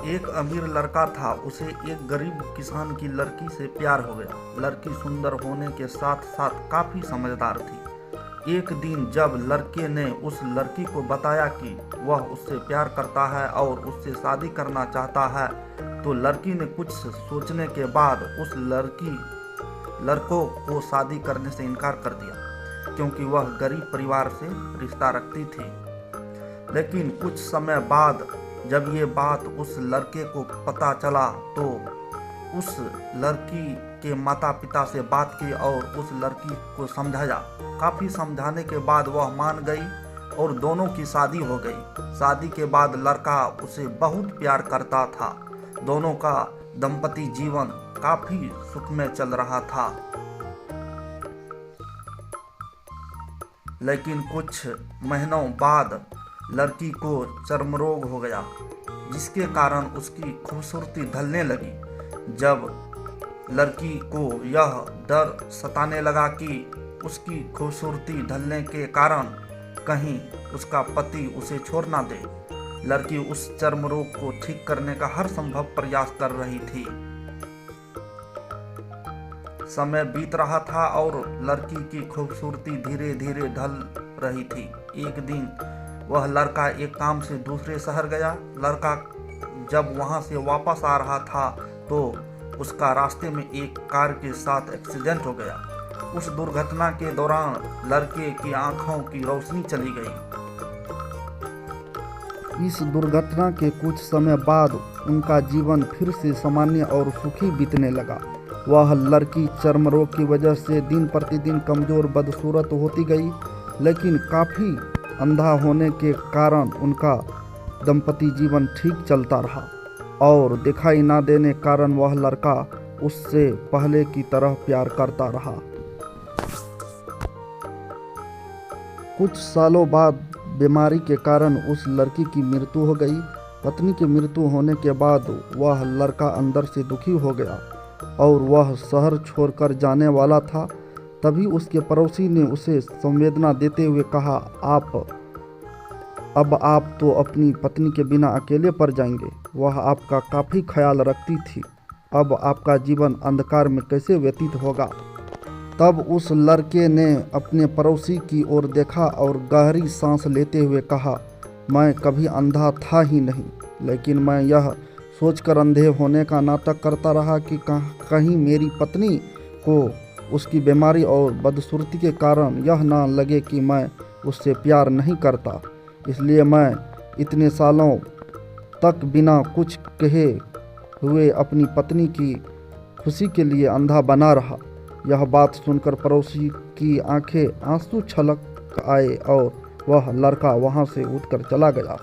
एक अमीर लड़का था, उसे एक गरीब किसान की लड़की से प्यार हो गया। लड़की सुंदर होने के साथ साथ काफी समझदार थी। एक दिन जब लड़के ने उस लड़की को बताया कि वह उससे प्यार करता है और उससे शादी करना चाहता है, तो लड़की ने कुछ सोचने के बाद उस लड़कों को शादी करने से इनकार कर दिया, क्योंकि वह गरीब परिवार से रिश्ता रखती थी। लेकिन कुछ समय बाद जब ये बात उस लड़के को पता चला, तो उस लड़की के माता पिता से बात की और उस लड़की को समझाया। काफ़ी समझाने के बाद वह मान गई और दोनों की शादी हो गई। शादी के बाद लड़का उसे बहुत प्यार करता था। दोनों का दंपति जीवन काफ़ी सुखमय चल रहा था। लेकिन कुछ महीनों बाद लड़की को चर्म रोग हो गया, जिसके कारण उसकी खूबसूरती ढलने लगी। जब लड़की को यह डर सताने लगा कि उसकी खूबसूरती ढलने के कारण कहीं उसका पति उसे छोड़ ना दे, लड़की उस चर्म रोग को ठीक करने का हर संभव प्रयास कर रही थी। समय बीत रहा था और लड़की की खूबसूरती धीरे धीरे ढल रही थी। एक दिन वह लड़का एक काम से दूसरे शहर गया। लड़का जब वहां से वापस आ रहा था तो उसका रास्ते में एक कार के साथ एक्सीडेंट हो गया। उस दुर्घटना के दौरान लड़के की आंखों की रोशनी चली गई। इस दुर्घटना के कुछ समय बाद उनका जीवन फिर से सामान्य और सुखी बीतने लगा। वह लड़की चर्म रोग की वजह से दिन प्रतिदिन कमजोर बदसूरत होती गई, लेकिन काफ़ी अंधा होने के कारण उनका दंपति जीवन ठीक चलता रहा और दिखाई ना देने कारण वह लड़का उससे पहले की तरह प्यार करता रहा। कुछ सालों बाद बीमारी के कारण उस लड़की की मृत्यु हो गई। पत्नी की मृत्यु होने के बाद वह लड़का अंदर से दुखी हो गया और वह शहर छोड़कर जाने वाला था। तभी उसके पड़ोसी ने उसे संवेदना देते हुए कहा, अब आप तो अपनी पत्नी के बिना अकेले पड़ जाएंगे। वह आपका काफ़ी ख्याल रखती थी। अब आपका जीवन अंधकार में कैसे व्यतीत होगा। तब उस लड़के ने अपने पड़ोसी की ओर देखा और गहरी सांस लेते हुए कहा, मैं कभी अंधा था ही नहीं, लेकिन मैं यह सोचकर अंधे होने का नाटक करता रहा कि कहीं मेरी पत्नी को उसकी बीमारी और बदसूरती के कारण यह ना लगे कि मैं उससे प्यार नहीं करता। इसलिए मैं इतने सालों तक बिना कुछ कहे हुए अपनी पत्नी की खुशी के लिए अंधा बना रहा। यह बात सुनकर पड़ोसी की आंखें आंसू छलक आए और वह लड़का वहां से उठकर चला गया।